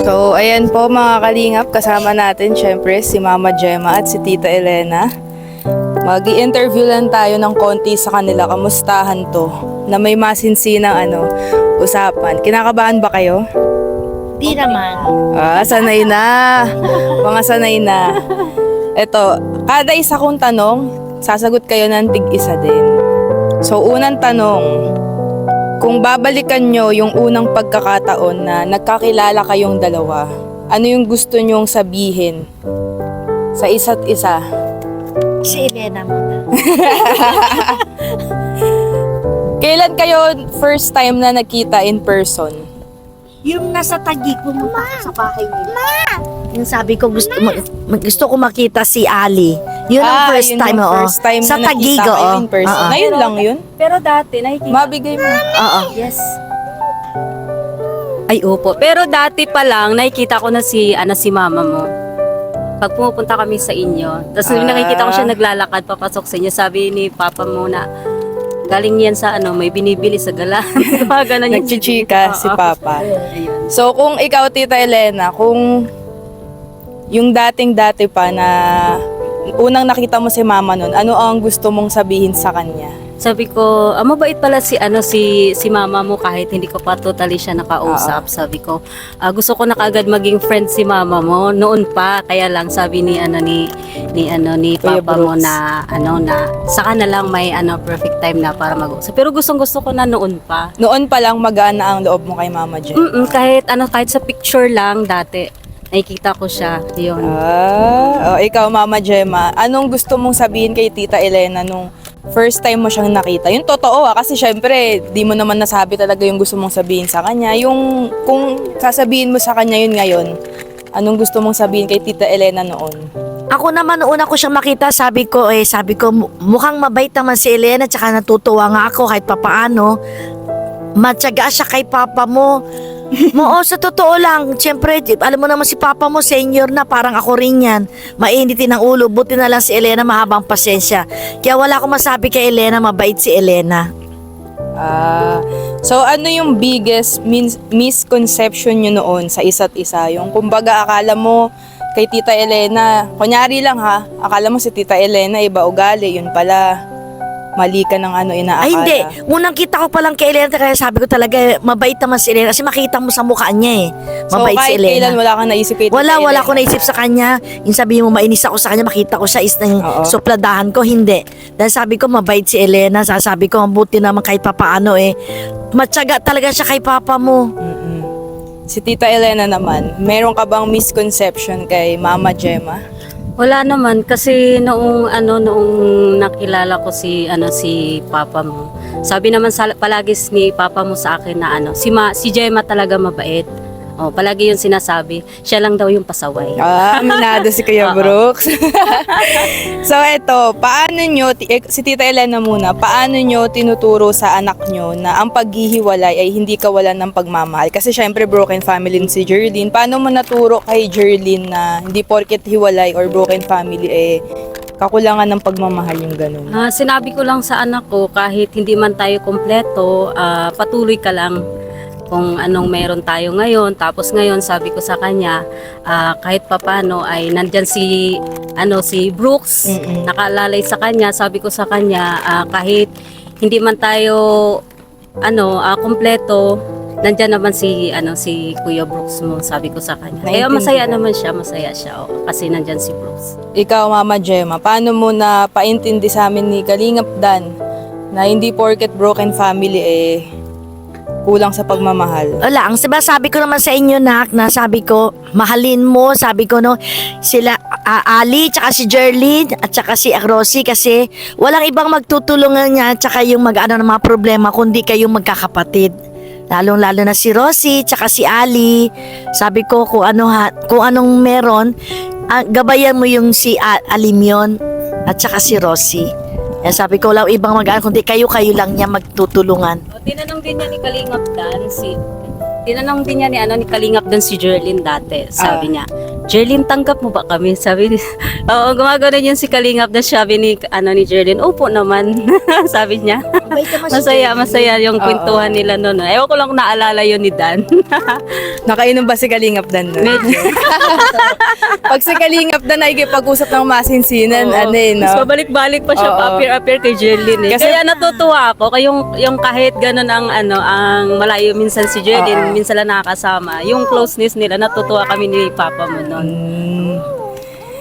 So, ayan po mga kalingap, kasama natin syempre si Mama Gemma at si Tita Elena. Mag-i-interview lang tayo ng konti sa kanila, kamustahan to, na may masinsinang usapan. Kinakabahan ba kayo? Di naman. Sanay na. Mga sanay na. Eto, kada isa kong tanong, sasagot kayo ng tig-isa din. So, unang tanong, kung babalikan nyo yung unang pagkakataon na nagkakilala kayong dalawa, ano yung gusto nyong sabihin sa isa't isa? Si Elena muna. Kailan kayo first time na nakita in person? Yung nasa Taguig, pumunta ko sa bahay nila. Yung sabi ko, gusto ko makita si Ali. Yun ang first yun time, yung oo. first time Sa na Taguig, nakita kayo oo. in person. Oo. Ngayon lang yun? Pero dati, nakikita. Mabigay mo. Oo. Yes. Ay, opo. Pero dati pa lang, nakikita ko na si mama mo. Pag pumupunta kami sa inyo, tapos nakikita ko siya naglalakad papasok sa inyo, sabi ni papa mo na, galing yan sa may binibili sa galan. Nagchichika si Papa. Ayun. So, kung ikaw, Tita Elena, kung yung dating-dati pa na unang nakita mo si Mama nun, ano ang gusto mong sabihin sa kanya? Sabi ko, mabait pala si mama mo kahit hindi ko pa totally siya nakausap. Sabi ko, gusto ko na kaagad maging friend si mama mo noon pa, kaya lang sabi ni Kuya papa mo Brooks. na saka na lang may perfect time na para mag-usap. Pero gusto ko na noon pa. Noon pa lang magaan na ang loob mo kay Mama Jen. Kahit sa picture lang dati, nakikita ko siya. Yun. Ikaw, Mama Gemma, anong gusto mong sabihin kay Tita Elena nung first time mo siyang nakita? Yung totoo kasi syempre, di mo naman nasabi talaga yung gusto mong sabihin sa kanya. Yung kung sasabihin mo sa kanya yun ngayon, anong gusto mong sabihin kay Tita Elena noon? Ako naman, una ko siyang makita, sabi ko, mukhang mabait naman si Elena, tsaka natutuwa nga ako kahit papaano. Matyaga siya kay papa mo. Sa totoo lang, siyempre, alam mo naman si papa mo, senior na, parang ako rin yan. Mainitin ang ulo, buti na lang si Elena, mahabang pasensya. Kaya wala akong masabi kay Elena, mabait si Elena. So ano yung biggest misconception nyo noon sa isa't isa? Yung kumbaga akala mo kay Tita Elena, kunyari lang akala mo si Tita Elena iba ugali, yun pala mali ka ng inaakala. Ay hindi, unang kita ko palang kay Elena, kaya sabi ko talaga, mabait naman si Elena. Kasi makita mo sa mukha niya So mabait kahit si Elena. kailan wala kang naisip kay Tita Elena? Wala ko naisip sa kanya. Yung sabi mo, mainis ako sa kanya, makita ko siya is ng Oo. supladahan ko, hindi. Dahil sabi ko, mabait si Elena. Sasabi ko, mabuti naman kahit papaano matyaga talaga siya kay papa mo. Si Tita Elena naman, meron ka bang misconception kay Mama Gemma? Wala naman kasi noong nakilala ko si papa mo. Sabi naman palagi ni papa mo sa akin na si Gemma talaga mabait. Palagi yung sinasabi. Siya lang daw yung pasaway. Aminado si Kuya Brooks. So eto, paano nyo, si Tita Elena muna, paano nyo tinuturo sa anak nyo na ang paghihiwalay ay hindi kawalan ng pagmamahal? Kasi syempre broken family si Jerlyn. Paano mo naturo kay Jerlyn na hindi porket hiwalay or broken family kakulangan ng pagmamahal yung ganun? Sinabi ko lang sa anak ko, kahit hindi man tayo kompleto, patuloy ka lang kung anong meron tayo ngayon. Tapos ngayon sabi ko sa kanya, kahit papano ay nandyan si Brooks, nakalalay sa kanya. Sabi ko sa kanya, kahit hindi man tayo kompleto, nandyan naman si Kuya Brooks mo, sabi ko sa kanya. Kaya masaya siya kasi nandyan si Brooks. Ikaw, Mama Gemma, paano mo na paintindi sa amin ni Kalingap Dan na hindi porket broken family kulang sa pagmamahal? Wala, ang sabi ko naman sa inyo, Nak, na sabi ko, mahalin mo, sabi ko sila Ali, tsaka si Jerlyn, at tsaka si Rosie, kasi walang ibang magtutulungan niya, tsaka yung ng mga problema, kundi kayong magkakapatid. Lalong-lalo na si Rosie, tsaka si Ali. Sabi ko, kung anong meron, gabayan mo yung si Alimyon, at tsaka si Rosie. Kaya sabi ko, wala ibang kundi kayo lang niya magtutulungan. Tinanong din niya ni Kalingap Dan ni Kalingap Dan si Jerlyn dati. Sabi niya, Jerlyn, tanggap mo ba kami? Sabi ni, oo, gumagano yun si Kalingap na sabi ni Jerlyn, opo naman, sabi niya. Masaya yung kwentuhan nila noon. Ewan ko lang kung naalala yun ni Dan. Nakainom ba si Kalingap Dan nun? Medyo. Pag si Kalingap Dan ay pag-usap ng masinsinan, Oo. ano eh, no? Mas pabalik-balik pa siya, Oo. appear kay Jerlyn eh. Kasi- Kaya natutuwa ako, yung kahit ganun ang malayo minsan si Jerlyn, minsan lang nakakasama, yung closeness nila, natutuwa kami ni Papa mo noon.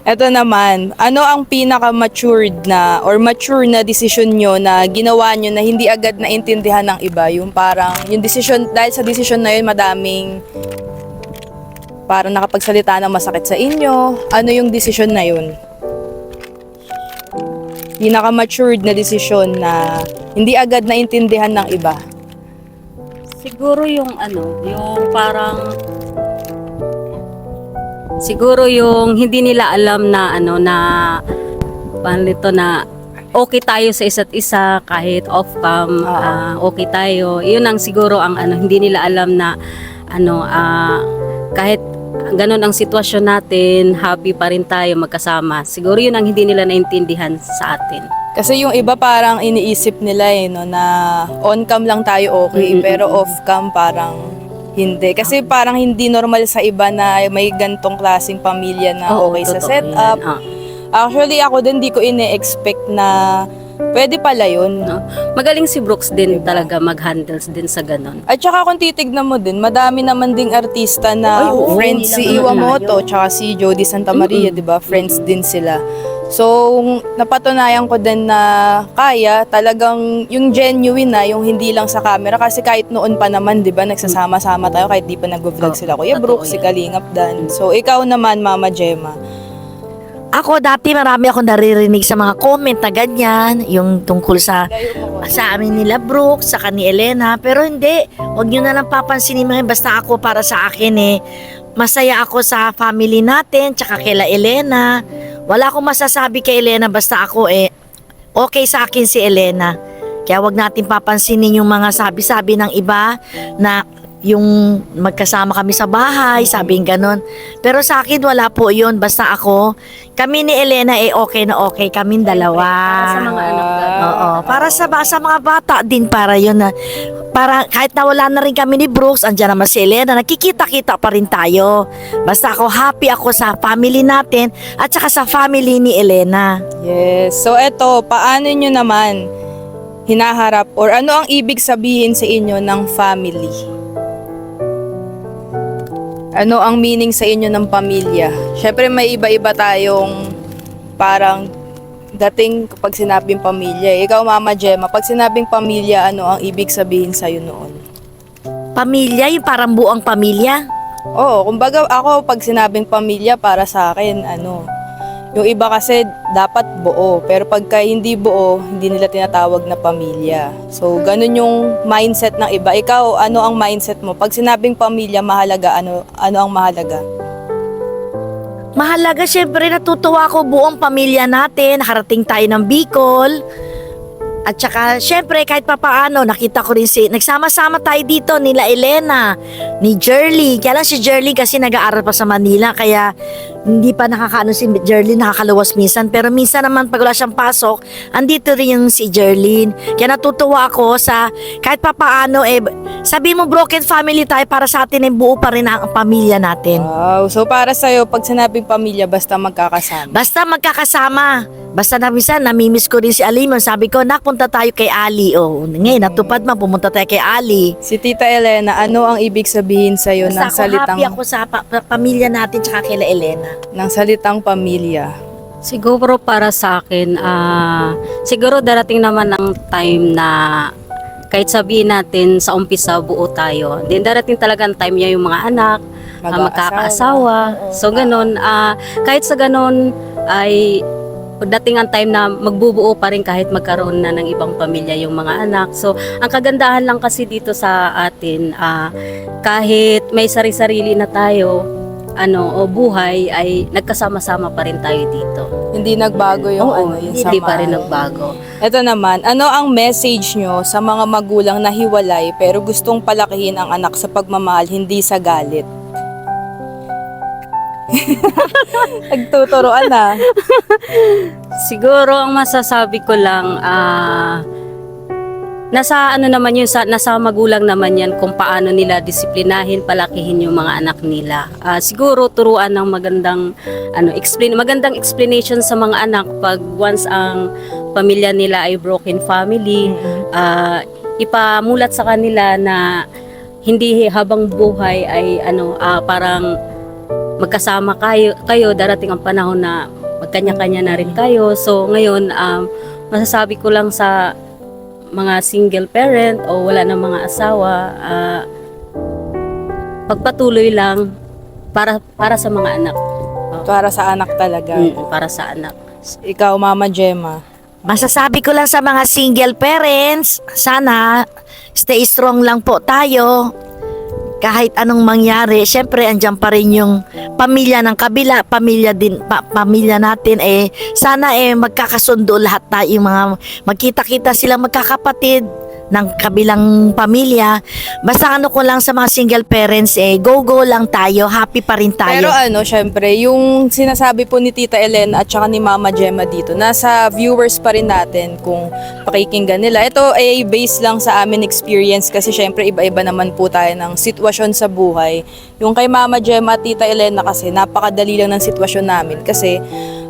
Ito naman, ano ang pinaka-matured na or mature na desisyon nyo na ginawa nyo na hindi agad naintindihan ng iba? Yung parang, yung desisyon, dahil sa desisyon na yun, madaming parang nakapagsalita ng masakit sa inyo. Ano yung desisyon na yun? Pinaka-matured na desisyon na hindi agad naintindihan ng iba. Siguro yung siguro yung hindi nila alam na paano nito na okay tayo sa isa't isa kahit off cam, okay tayo. Yun ang siguro ang hindi nila alam na kahit ganun ang sitwasyon natin, happy pa rin tayo magkasama. Siguro yun ang hindi nila naintindihan sa atin. Kasi yung iba parang iniisip nila no, na on cam lang tayo okay, pero off cam parang hindi. Kasi parang hindi normal sa iba na may gantong klaseng pamilya na Oo, okay sa totoo setup. yan. Actually, ako din di ko ine-expect na pwede pala yun. No? Magaling si Brooks din talaga mag-handles din sa ganun. At saka kung titignan mo din, madami naman ding artista na Ay, oo, friends si hindi lang Iwamoto tsaka si Jody Santa Maria, di ba? Friends din sila. So, napatunayan ko din na kaya talagang yung genuine na, yung hindi lang sa camera. Kasi kahit noon pa naman, di ba, nagsasama-sama tayo kahit di pa nag-vlog sila. Kuya totoo Brooke, si yan. Kalingap Dan. So, ikaw naman, Mama Gemma. Ako dati marami akong naririnig sa mga comment na ganyan, yung tungkol sa amin nila Brooke, sa ni Elena, pero hindi, wag nyo na lang papansinin mo, basta ako para sa akin masaya ako sa family natin, tsaka kila Elena. Wala akong masasabi kay Elena, basta ako okay sa akin si Elena. Kaya wag natin papansinin yung mga sabi-sabi ng iba na yung magkasama kami sa bahay, sabing ganon. Pero sa akin wala po yun, basta ako, kami ni Elena okay na okay, kaming dalawa. Para sa mga anak natin. Oo, para sa mga bata din para yun na, para kahit nawala na rin kami ni Brooks, andyan naman si Elena, nakikita-kita pa rin tayo. Basta ako, happy ako sa family natin at saka sa family ni Elena. Yes. So, eto, paano nyo naman hinaharap or ano ang ibig sabihin sa inyo ng family? Ano ang meaning sa inyo ng pamilya? Syempre may iba-iba tayong parang dating kapag sinabing pamilya. Ikaw, Mama Gemma, pag sinabing pamilya, ano ang ibig sabihin sa'yo noon? Pamilya, yung parang buong pamilya. Oo, kumbaga ako pag sinabing pamilya para sa akin, yung iba kasi dapat buo. Pero pagka hindi buo, hindi nila tinatawag na pamilya. So, ganun yung mindset ng iba. Ikaw, ano ang mindset mo? Pag sinabing pamilya, mahalaga, ano ang mahalaga? Mahalaga, syempre natutuwa ko buong pamilya natin, nakarating tayo ng Bicol. At saka, syempre, kahit papaano, nakita ko rin nagsama-sama tayo dito, nila Elena, ni Jerly. Kaya lang si Jerly kasi nag-aaral pa sa Manila, kaya hindi pa nakakaano si Jerly, nakakaluwas minsan. Pero minsan naman, pag wala siyang pasok, andito rin yung si Jerlyn. Kaya natutuwa ako sa, kahit papaano, sabi mo, broken family tayo, para sa atin, buo pa rin ang pamilya natin. Wow. So, para sa'yo, pag sinabing pamilya, basta magkakasama. Basta magkakasama. Basta na minsan, namimiss ko rin si Alimon. Sabi ko, nak, punta tayo kay Ali. Ngayon, natupad man, pumunta tayo kay Ali. Si Tita Elena, ano ang ibig sabihin sa'yo ng Basta ako salitang, happy ako sa pamilya natin tsaka kila Elena. ng salitang pamilya? Siguro para sa akin, siguro darating naman ang time na kahit sabihin natin sa umpisa buo tayo. Then darating talaga ang time niya yung mga anak, magkakaasawa. So ganun, kahit sa ganun ay pagdating ang time na magbubuo pa rin kahit magkaroon na ng ibang pamilya yung mga anak. So, ang kagandahan lang kasi dito sa atin, kahit may sari-sarili na tayo, o buhay, ay nagkasama-sama pa rin tayo dito. Hindi nagbago yung yung Hindi pa rin samahan. nagbago. Ito naman, ano ang message nyo sa mga magulang na hiwalay pero gustong palakihin ang anak sa pagmamahal, hindi sa galit? Nagtuturoan na. Siguro ang masasabi ko lang, nasa ano naman yun, nasa magulang naman yan kung paano nila disiplinahin, palakihin yung mga anak nila. Siguro turuan ng magandang magandang explanation sa mga anak pag once ang pamilya nila ay broken family, ipamulat sa kanila na hindi habang buhay ay parang magkasama kayo darating ang panahon na magkanya-kanya na rin kayo. So ngayon masasabi ko lang sa mga single parent o wala ng mga asawa, pagpatuloy lang para sa mga anak. Para sa anak talaga. Para sa anak. Ikaw, Mama Gemma. Masasabi ko lang sa mga single parents, sana stay strong lang po tayo. Kahit anong mangyari, syempre andyan pa rin yung pamilya ng kabila, pamilya natin sana magkakasundo lahat tayo, mga magkita-kita silang magkakapatid ng kabilang pamilya. Basta ko lang sa mga single parents, go lang tayo, happy pa rin tayo. Pero syempre, yung sinasabi po ni Tita Elena at saka ni Mama Gemma dito, nasa viewers pa rin natin kung pakikinggan nila. Ito ay based lang sa amin experience kasi syempre iba-iba naman po tayo ng sitwasyon sa buhay. Yung kay Mama Gemma at Tita Elena kasi napakadali lang ng sitwasyon namin kasi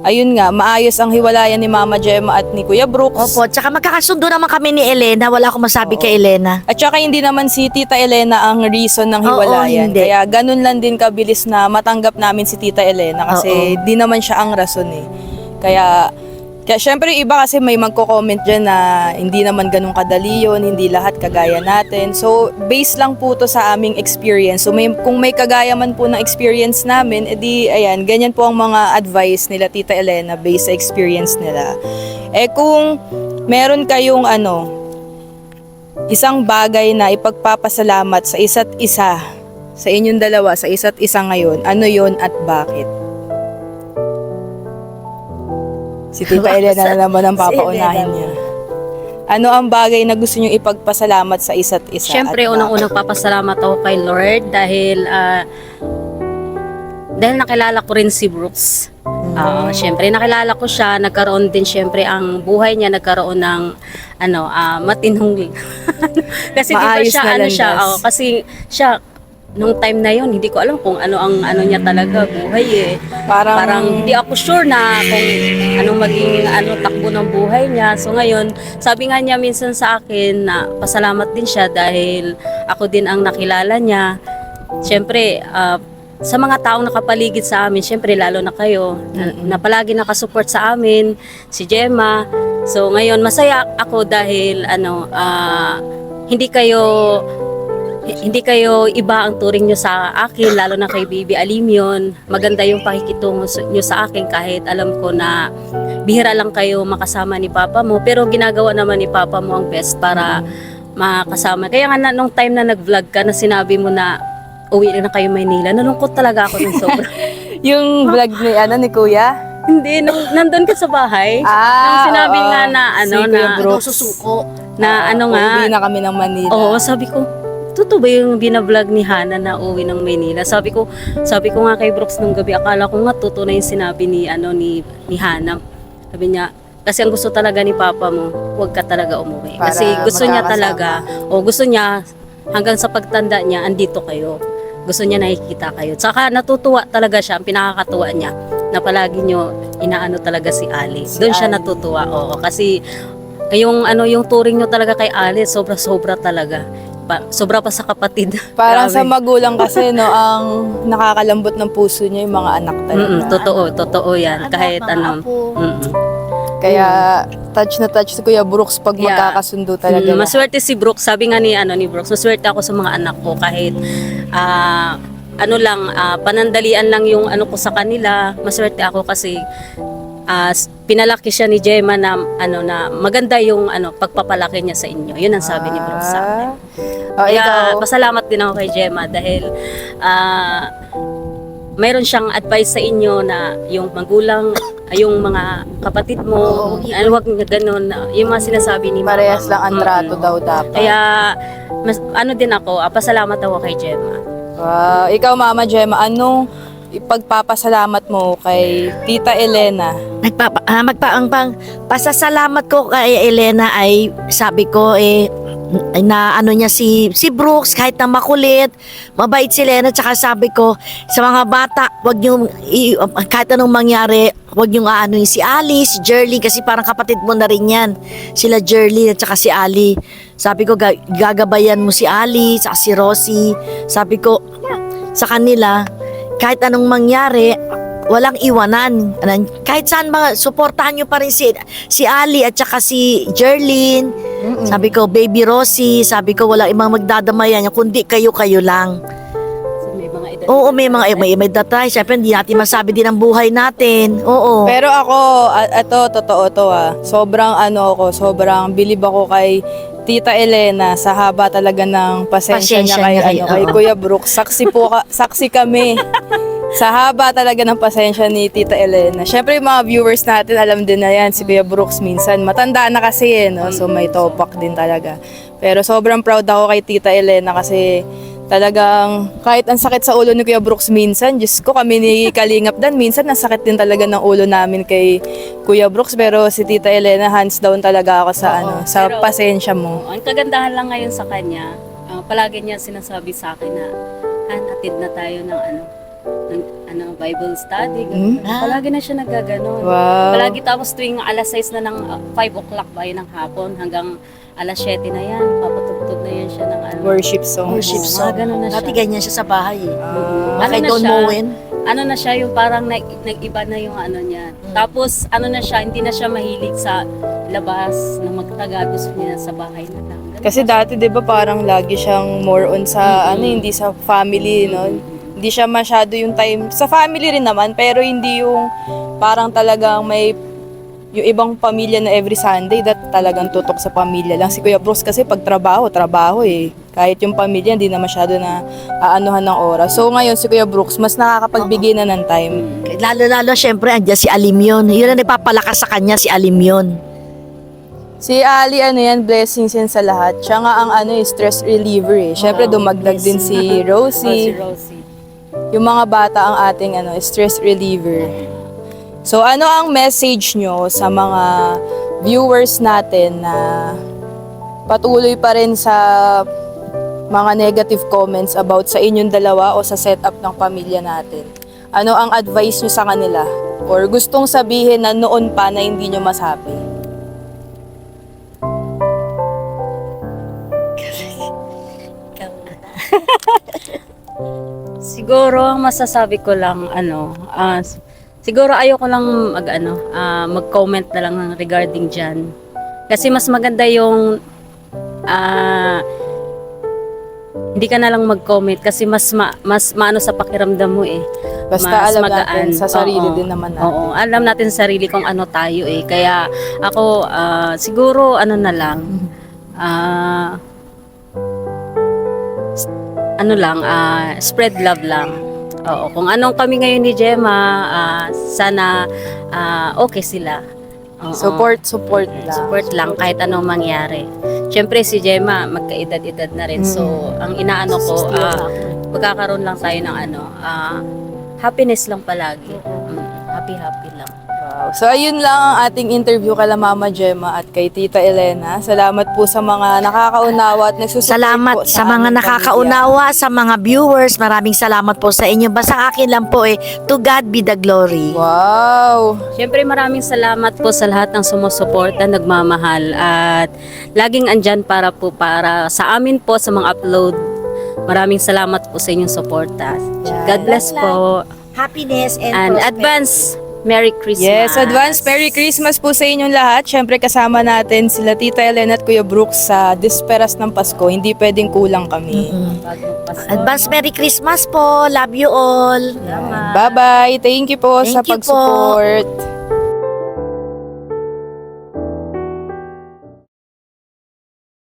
ayun nga, maayos ang hiwalayan ni Mama Gemma at ni Kuya Brooks. Opo, tsaka magkakasundo naman kami ni Elena, wala akong masabi kay Elena. At saka hindi naman si Tita Elena ang reason ng hiwalayan. hindi. Kaya ganun lang din kabilis na matanggap namin si Tita Elena kasi di naman siya ang rason Kaya syempre iba kasi may magko-comment dyan na hindi naman ganun kadali yun, hindi lahat kagaya natin. So, based lang po to sa aming experience. So, kung may kagaya man po ng experience namin, ayan, ganyan po ang mga advice nila Tita Elena based sa experience nila. Kung meron kayong isang bagay na ipagpapasalamat sa isa't isa, sa inyong dalawa, sa isa't isa ngayon, ano yon at bakit? Si Tita Elena na naman ang papaunahin niya. Ano ang bagay na gusto niyong ipagpasalamat sa isa't isa? Siyempre, unang-unang papasalamat ako kay Lord dahil nakilala ko rin si Brooks. Siyempre, nakilala ko siya, nagkaroon din siyempre ang buhay niya, nagkaroon ng matinong kasi Maayos di ba na siya, landas. kasi siya, nung time na yon hindi ko alam kung ang niya talaga buhay Parang hindi ako sure na kung anong maging takbo ng buhay niya. So ngayon, sabi nga niya minsan sa akin na pasalamat din siya dahil ako din ang nakilala niya. Siyempre, sa mga taong nakapaligid sa amin, siyempre lalo na kayo, na palagi nakasupport sa amin, si Gemma. So ngayon, masaya ako dahil hindi kayo iba ang turing nyo sa akin, lalo na kay Baby Alimion. Maganda yung pakikitungo nyo sa akin kahit alam ko na bihira lang kayo makasama ni Papa mo. Pero ginagawa naman ni Papa mo ang best para makasama. Kaya nga nung time na nag-vlog ka na sinabi mo na uwi na kayo Maynila, nalungkot talaga ako ng sobra. Yung vlog ni Kuya? Hindi, nandun ka sa bahay. Nung sinabi nga na si Kuya Brooks. Susuko. na Uwi na kami ng Manila. Oo, sabi ko, totoo ba yung binablog ni Hana na uwi ng Maynila? Sabi ko nga kay Brooks nung gabi, akala ko nga totoo na yung sinabi ni Hana. Sabi niya, kasi ang gusto talaga ni Papa mo, huwag ka talaga umuwi. Para Kasi gusto niya magkakasama. talaga, gusto niya hanggang sa pagtanda niya, andito kayo. Gusto niya nakikita kayo. Tsaka natutuwa talaga siya, ang pinakakatuwa niya, na palagi niyo inaano talaga si Ali. Doon siya Ali. natutuwa, kasi yung turing niyo talaga kay Ali, sobra-sobra talaga. Sobra pa sa kapatid. Parang Grabe. sa magulang kasi ang nakakalambot ng puso niya yung mga anak talaga. Totoo yan. Kahit Kaya touch na touch si Kuya Brooks pag Yeah. magkakasundo talaga. Maswerte si Brooks. Sabi nga ni Brooks, maswerte ako sa mga anak ko kahit panandalian lang yung ko sa kanila. Maswerte ako kasi pinalaki siya ni Gemma na maganda yung pagpapalaki niya sa inyo. Yun ang sabi ni Brooks sa akin. Kaya Ikaw, pasalamat din ako kay Gemma dahil mayroon siyang advice sa inyo na yung magulang, yung mga kapatid mo, wag na ganun, yung mga sinasabi ni Mama. parehas lang ang trato daw dapat. Kaya din ako, pasalamat ako kay Gemma. Ikaw, Mama Gemma, anong ipagpapasalamat mo kay Tita Elena? Pasasalamat ko kay Elena ay sabi ko na ano niya si Brooks kahit na makulit, mabait si Elena, tsaka sabi ko sa mga bata, wag niyo kahit anong mangyari, wag niyo aanoin si Ali, si Jerly kasi parang kapatid mo na rin yan. Sila Jerly at tsaka si Ali. Sabi ko gagabayan mo si Ali, tsaka si Rosie. Sabi ko sa kanila, kahit anong mangyari, walang iwanan. Kahit saan suportahan nyo pa rin si Ali at saka si Jerlyn. Sabi ko, baby Rosie, sabi ko, walang ibang magdadamayan kundi kayo lang. So, may mga edad. Oo, may datay. Siyempre, hindi natin masabi din ang buhay natin. Oo. Pero ako, totoo to sobrang sobrang bilib ako kay Tita Elena sa haba talaga ng pasensya niya kay Kuya Brooks. Saksi kami. Sa haba talaga ng pasensya ni Tita Elena. Syempre yung mga viewers natin alam din na yan, si Kuya Brooks minsan matanda na kasi no? So may topak din talaga. Pero sobrang proud ako kay Tita Elena kasi talagang kahit ang sakit sa ulo ni Kuya Brooks minsan, Diyos ko, kami ni Kalingap Dan, minsan ang sakit din talaga ng ulo namin kay Kuya Brooks, pero si Tita Elena hands down talaga ako sa pero, pasensya mo. Ang kagandahan lang ngayon sa kanya, palagi niya sinasabi sa akin na atid na tayo ng Bible study. Palagi na siya naggaganon. Wow. Palagi tapos tuwing alas 6 na ng 5 o'clock ba yun ng hapon hanggang alas 7 na yan, papatugtog na yan siya ng Worship song. Worship song. Ganun na siya. Dati ganyan siya sa bahay Ano na Don siya? Moen. Ano na siya, yung parang nag-iba na yung ano niya. Tapos ano na siya, hindi na siya mahilig sa labas na magtaga, gusto niya sa bahay na lang. Ganun Kasi dati 'di ba parang lagi siyang more on sa hindi sa family, no? Hindi siya masyado yung time sa family rin naman, pero hindi yung parang talagang may yung ibang pamilya na every Sunday that talagang tutok sa pamilya lang. Si Kuya Brooks kasi pag trabaho kahit yung pamilya hindi na masyado na aanuhan ng oras. So ngayon si Kuya Brooks mas nakakapagbigay na ng time. Lalo syempre andyan si Alimyon. Yun ang nagpapalakas sa kanya, si Alimyon. Si Ali, blessings yan sa lahat. Siya nga ang stress reliever eh. Syempre dumagdag din si Rosie. Si Rosie. Yung mga bata ang ating stress reliever. So ano ang message nyo sa mga viewers natin na patuloy pa rin sa mga negative comments about sa inyong dalawa o sa setup ng pamilya natin? Ano ang advice nyo sa kanila? Or gustong sabihin na noon pa na hindi nyo masabi? Siguro ang masasabi ko lang siguro ayoko lang mag-comment na lang regarding diyan. Kasi mas maganda yung hindi ka na lang mag-comment kasi mas maano sa pakiramdam mo eh. Basta Mas alam magaan. natin sa sarili Oo. din naman natin. Oo, alam natin sa sarili kung ano tayo eh. Kaya ako siguro na lang spread love lang. Oo, kung anong kami ngayon ni Gemma, sana okay sila. Oo. Support lang. Support lang kahit anong mangyari. Siyempre si Gemma magkaedad-edad na rin. So ang inaano ko magkakaroon lang tayo ng happiness lang palagi. Happy lang. Wow. So ayun lang ang ating interview kala Mama Gemma at kay Tita Elena. Salamat po sa mga nakakaunawa at nagsusupport Salamat po sa mga aming nakakaunawa, sa mga viewers. Maraming salamat po sa inyo. Basta akin lang po to God be the glory. pamilya. Wow! Siyempre maraming salamat po sa lahat ng sumusuporta, nagmamahal at laging andyan para sa amin po sa mga upload. Maraming salamat po sa inyong suporta. God bless po. Happiness And advance Merry Christmas. Yes, advance Merry Christmas po sa inyong lahat. Siyempre kasama natin sila Tita Elena at Kuya Brooks sa Disperas ng Pasko. Hindi pwedeng kulang kami. Bagong Pasko. Advance Merry Christmas po. Love you all. Salamat. Bye-bye. Thank you po sa Thank you po. pag-support.